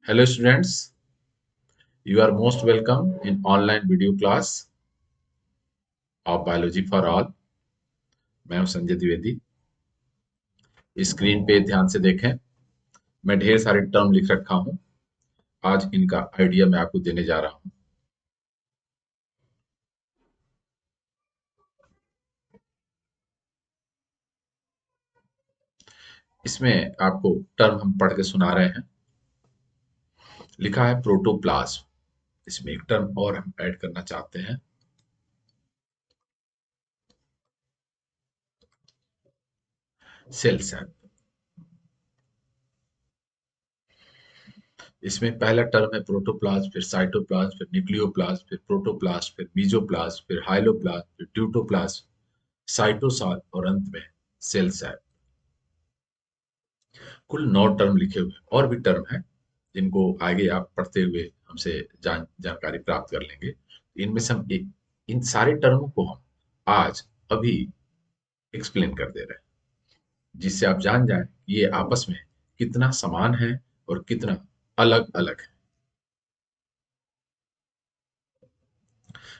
Hello students, you are most welcome in online video class of Biology for All। मैं हूं Sanjay Dwivedi. Screen पे ध्यान से देखें, मैं ढेर सारे टर्म लिख रखा हूं। आज इनका आइडिया मैं आपको देने जा रहा हूं। इसमें आपको टर्म हम पढ़ के सुना रहे हैं। लिखा है प्रोटोप्लाज्म। इसमें एक टर्म और हम ऐड करना चाहते हैं, सेल सैप। इसमें पहला टर्म है प्रोटोप्लाज्म, फिर साइटोप्लाज्म, फिर न्यूक्लियोप्लाज्म, फिर प्रोटोप्लाज्म, फिर मीजोप्लाज्म, फिर हाइलोप्लाज्म, फिर ड्यूटोप्लाज्म, साइटोसॉल और अंत में सेल सैप। कुल 9 टर्म लिखे हुए और भी टर्म हैं जिनको आगे आप पढ़ते हुए हमसे जानकारी प्राप्त कर लेंगे। इनमें से हम इन सारे टर्मों को हम आज अभी एक्सप्लेन कर दे रहे हैं, जिससे आप जान जाएं कि ये आपस में कितना समान है और कितना अलग अलग है।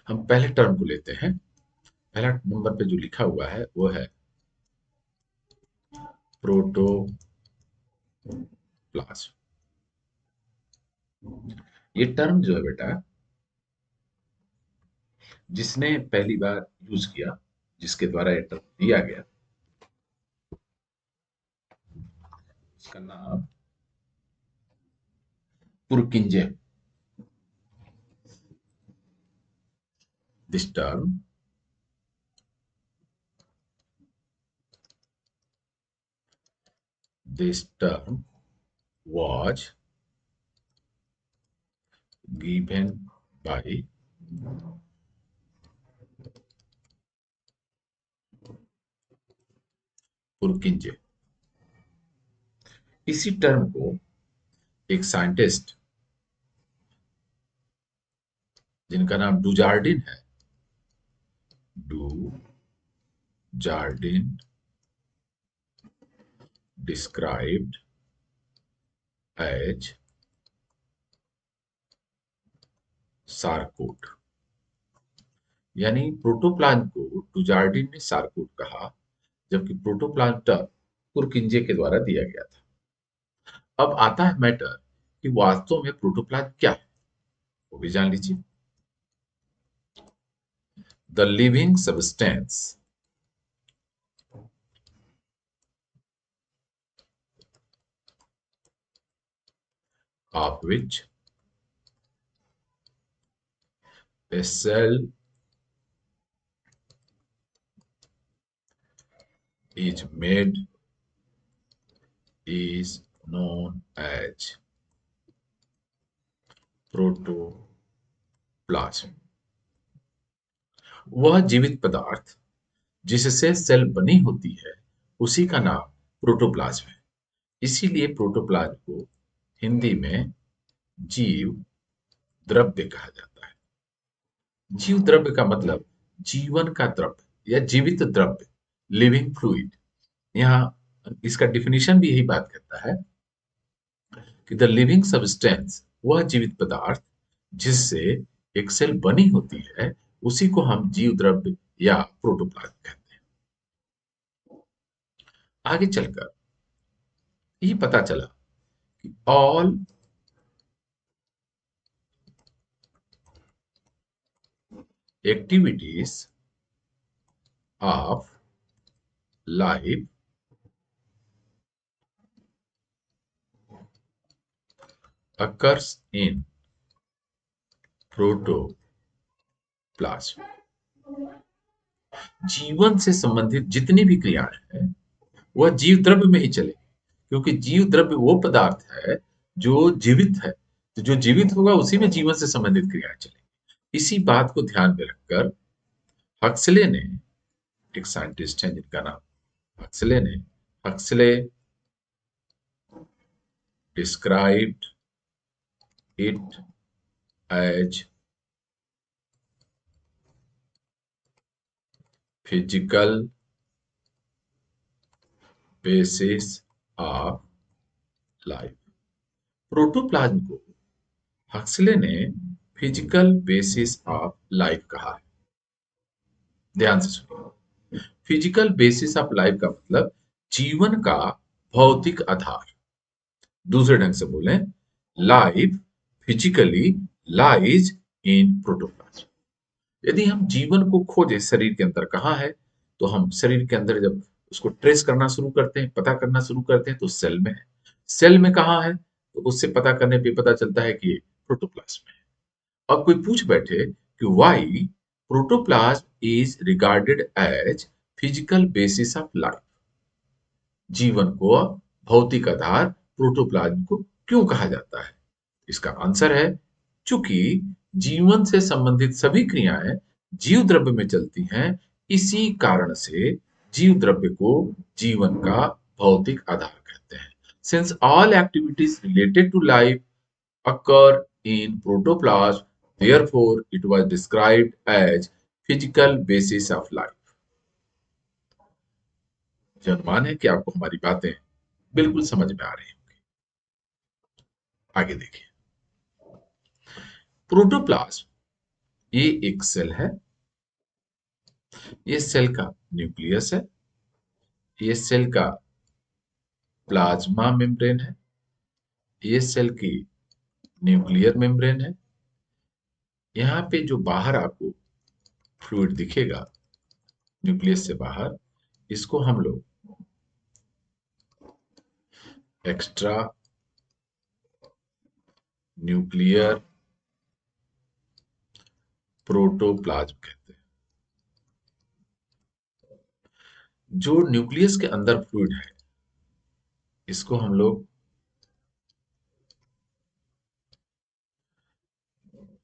हम पहले टर्म को लेते हैं। पहला नंबर पे जो लिखा हुआ है वो है प्रोटोप्लाज्म। ये टर्म जो है बेटा, जिसने पहली बार यूज किया, जिसके द्वारा ये टर्म दिया गया, उसका नाम पुरकिंजे। This term this term was given by पुरकिंजे। इसी टर्म को एक साइंटिस्ट जिनका नाम डुजार्डिन है, डुजार्डिन described as सारकोट। यानी प्रोटोप्लाज्म को डुजार्डिन ने सारकोट कहा, जबकि प्रोटोप्लाज्म टर्म पुरकिंजे के द्वारा दिया गया था। अब आता है मैटर कि वास्तव में प्रोटोप्लाज्म क्या है, वो भी जान लीजिए। The living substance of which a cell is made is known as protoplasm. वह जीवित पदार्थ जिससे सेल बनी होती है, उसी का नाम प्रोटोप्लाज्म है। इसीलिए प्रोटोप्लाज्म को हिंदी में जीव द्रव्य कहा जाता है। जीव द्रव्य का मतलब जीवन का द्रव्य या जीवित द्रव्य, लिविंग फ्लूइड। यहाँ इसका डिफिनीशन भी यही बात करता है कि द लिविंग सब्सटेंस, वह जीवित पदार्थ जिससे एक सेल बनी होती है, उसी को हम जीव द्रव्य या प्रोटोप्लाज्म कहते हैं। आगे चलकर ये पता चला कि all activities of life occurs in protoplasm. जीवन से संबंधित जितनी भी क्रियाएं हैं, वह जीव द्रव्य में ही चलेगी, क्योंकि जीव द्रव्य वो पदार्थ है जो जीवित है। तो जो जीवित होगा उसी में जीवन से संबंधित क्रियाएं चलेंगी। इसी बात को ध्यान में रखकर हक्सले ने, एक साइंटिस्ट हैं जिनका नाम हक्सले ने, Huxley described it as physical basis of life. Protoplasm को हक्सले ने फिजिकल बेसिस ऑफ लाइफ कहा है। ध्यान से सुनिए, फिजिकल बेसिस ऑफ लाइफ का मतलब जीवन का भौतिक आधार। दूसरे ढंग से बोले, life physically lies in protoplasm. यदि हम जीवन को खोजे शरीर के अंदर कहाँ है, तो हम शरीर के अंदर जब उसको ट्रेस करना शुरू करते हैं, पता करना शुरू करते हैं, तो सेल में है। सेल में कहाँ है, तो उससे पता करने पे पता चलता है कि प्रोटोप्लाज्म में है। अब कोई पूछ बैठे कि why protoplasm is regarded as physical basis of life, जीवन को भौतिक आधार प्रोटोप्लाज्म को क्यों कहा जाता है? इसका आंसर है, चूंकि जीवन से संबंधित सभी क्रियाएं जीव द्रव्य में चलती हैं, इसी कारण से जीव द्रव्य को जीवन का भौतिक आधार कहते हैं। Since all activities related to life occur in protoplasm, therefore it was described as physical basis of life। मुझे अनुमान है कि आपको हमारी बातें बिल्कुल समझ में आ रही होंगी। आगे देखिए, प्रोटोप्लाज्म ये एक सेल है। ये सेल का न्यूक्लियस है। ये सेल का प्लाज्मा मेम्ब्रेन है। ये सेल की न्यूक्लियर मेम्ब्रेन है। यहाँ पे जो बाहर आपको फ्लूइड दिखेगा न्यूक्लियस से बाहर, इसको हम लोग एक्स्ट्रा न्यूक्लियर प्रोटोप्लाज्म कहते हैं। जो न्यूक्लियस के अंदर फ्लूइड है, इसको हम लोग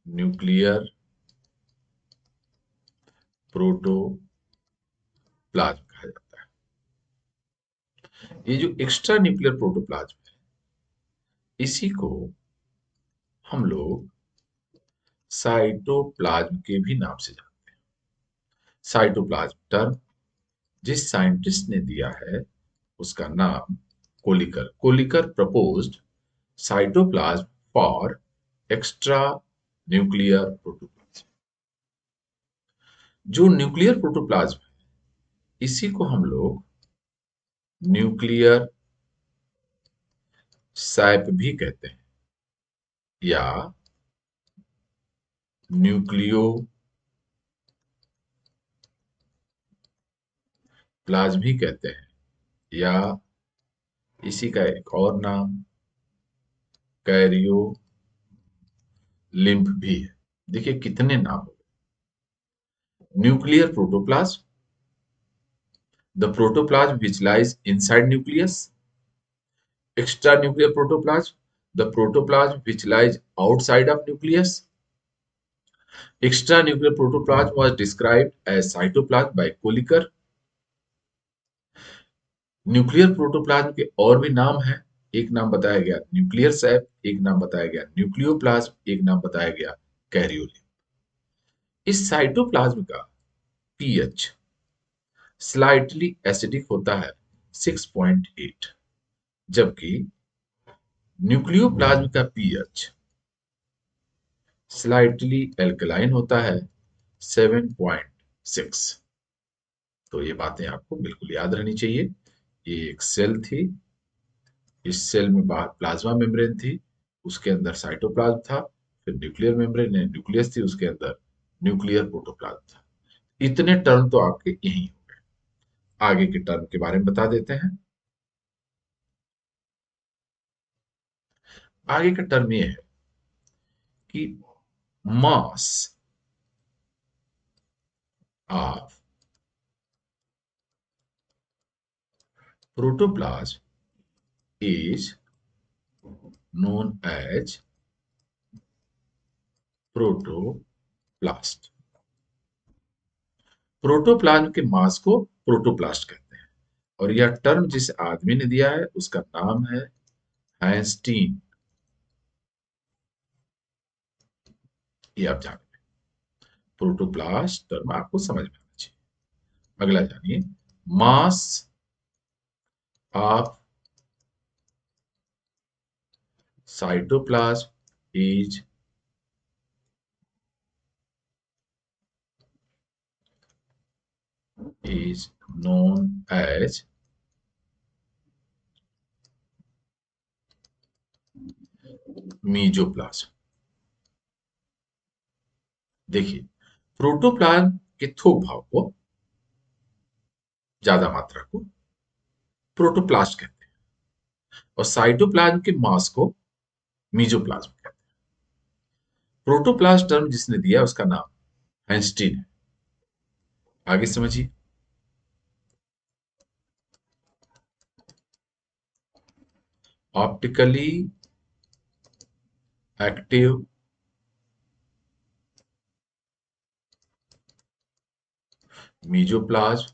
न्यूक्लियर प्रोटोप्लाज्म कहा जाता है। ये जो एक्स्ट्रा न्यूक्लियर प्रोटोप्लाज्म है, इसी को हम लोग साइटोप्लाज्म के भी नाम से जानते हैं। साइटोप्लाज्म टर्म जिस साइंटिस्ट ने दिया है, उसका नाम Kolliker. Kolliker proposed cytoplasm for extra nuclear protoplasm. जो न्यूक्लियर प्रोटोप्लाज्म है, इसी को हम लोग न्यूक्लियर सैप भी कहते हैं, या न्यूक्लियो प्लाज्म भी कहते हैं, या इसी का एक और नाम कैरियो लिम्फ भी है। देखिए कितने नाम हो गए। Nuclear protoplasm, the protoplasm which lies inside nucleus. Extra nuclear protoplasm, the protoplasm which lies outside of nucleus. Extra nuclear protoplasm was described as cytoplasm by Kolliker। Nuclear protoplasm के और भी नाम हैं। एक नाम बताया गया न्यूक्लियर सैप, एक नाम बताया गया न्यूक्लियोप्लाज्म, एक नाम बताया गया कैरियोलिन। इस साइटोप्लाज्म का पीएच स्लाइटली एसिडिक होता है 6.8, जबकि न्यूक्लियोप्लाज्म का पीएच स्लाइटली एल्कलाइन होता है 7.6। तो ये बातें आपको बिल्कुल याद रहनी चाहिए। ये एक सेल थी, इस सेल में बाहर प्लाज्मा मेम्ब्रेन थी, उसके अंदर साइटोप्लाज्म था, फिर न्यूक्लियर मेम्ब्रेन न्यूक्लियस थी, उसके अंदर न्यूक्लियर प्रोटोप्लाज्म था। इतने टर्म तो आपके यही हो गए। आगे के टर्म के बारे में बता देते हैं। आगे का टर्म ये है कि mass of protoplasm is known as protoplast. Protoplasm के मास को प्रोटोप्लास्ट कहते हैं, और यह टर्म जिस आदमी ने दिया है उसका नाम है आइंस्टीन। ये आप जान, प्रोटोप्लास्ट टर्म आपको समझ में आना चाहिए। अगला जानिए, mass of cytoplasm is known as मीजोप्लाज्म। देखिए, प्रोटोप्लाज्म के थोक भाग को, ज्यादा मात्रा को प्रोटोप्लास्ट कहते हैं और साइटोप्लाज्म के मास को मीजोप्लाज्म कहते हैं। प्रोटोप्लास्ट टर्म जिसने दिया उसका नाम हैंस्टीन है। आगे समझिए। Optically active mesoplast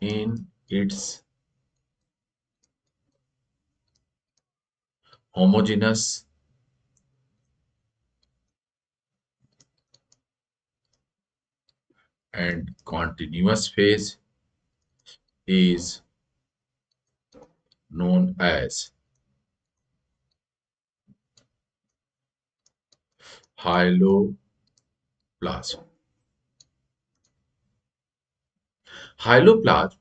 in its homogeneous and continuous phase is known as hyaloplasm। Hyaloplasm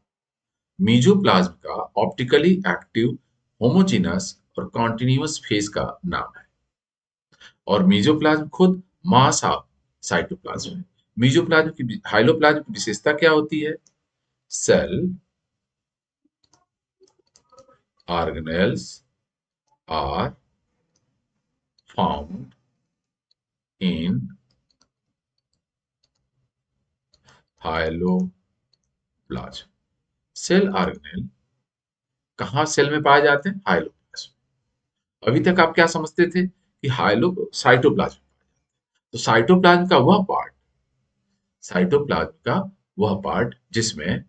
mesoplasm का ऑप्टिकली एक्टिव होमोजेनस और कॉन्टिन्यूअस फेज का नाम है और मीजोप्लाज्म खुद मास ऑफ साइटोप्लाज्म है। मीजोप्लाज्म की हाइलोप्लाज्म की विशेषता क्या होती है? Cell organelles are found in hyaloplasm. Cell organelle कहाँ सेल में पाए जाते हैं? हाइलोप्लाज्म। अभी तक आप क्या समझते थे कि हाइलो साइटोप्लाज्म। तो साइटोप्लाज्म का वह पार्ट जिसमें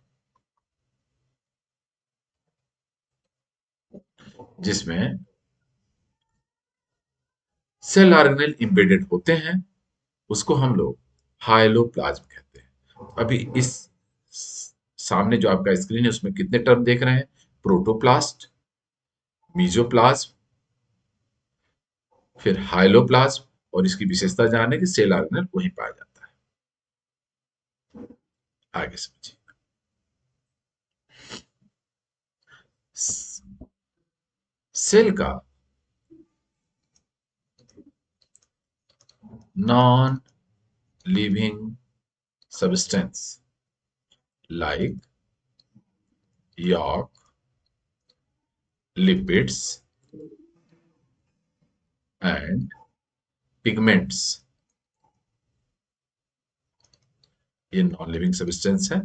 जिसमें सेल ऑर्गेनेल एम्बेडेड होते हैं उसको हम लोग हाइलोप्लाज्म कहते हैं। अभी इस सामने जो आपका स्क्रीन है उसमें कितने टर्म देख रहे हैं? प्रोटोप्लास्ट, मीजोप्लाज्म, फिर हाइलोप्लाज्म और इसकी विशेषता जाने की सेल ऑर्गेनेल वहीं पाया जाता है। आगे समझिए। सेल का non living substance like yolk, lipids and pigments ये नॉन लिविंग सब्सटेंस है।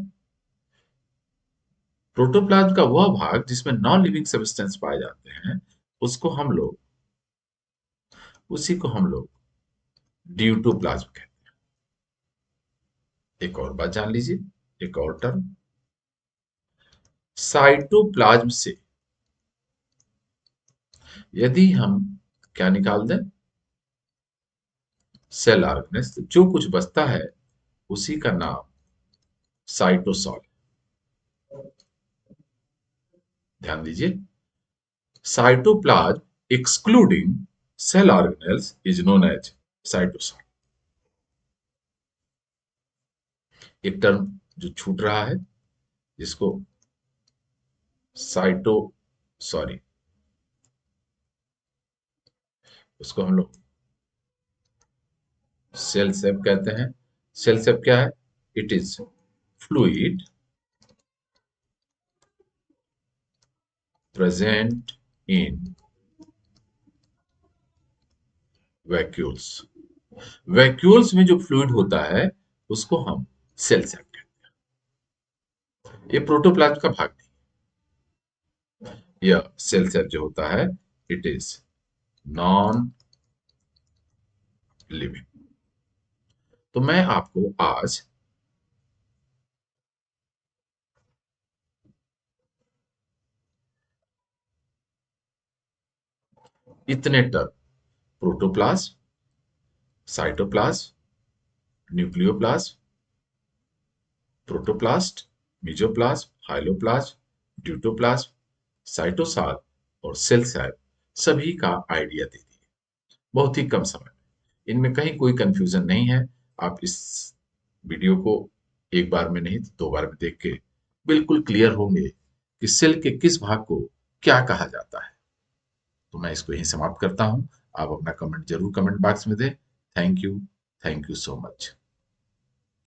प्रोटोप्लाज्म का वह भाग जिसमें नॉन लिविंग सब्सटेंस पाए जाते हैं उसी को हम लोग ड्यूटोप्लाज्म कहते हैं। एक और बात जान लीजिए, एक और टर्म, साइटोप्लाज्म से यदि हम क्या निकाल दें? सेल ऑर्गेनेल्स, जो कुछ बचता है उसी का नाम साइटोसॉल। ध्यान दीजिए, cytoplasm excluding cell organelles is known as cytosol. एक टर्म जो छूट रहा है जिसको साइटो सॉरी उसको हम लोग सेल सेप कहते हैं। सेल सेप क्या है? It is fluid present in vacuoles. Vacuoles में जो फ्लूइड होता है उसको हम सेल सेप कहते हैं। ये प्रोटोप्लाज्म का भाग नहीं। यह सेल सेप जो होता है इट इज नॉन लिविंग। तो मैं आपको आज इतने term, protoplasm, cytoplasm, nucleoplasm, protoplast, mesoplasm, hyaloplasm, deutoplasm, cytosol और सेल सैप सभी का आइडिया दे दिए, बहुत ही कम समय में। इनमें कहीं कोई कंफ्यूजन नहीं है। आप इस वीडियो को एक बार में नहीं तो 2 बार में देख के बिल्कुल क्लियर होंगे कि सेल के किस भाग को क्या कहा जाता है। तो मैं इसको यहीं समाप्त करता हूं। आप अपना कमेंट जरूर कमेंट बॉक्स में दें। Thank you so much.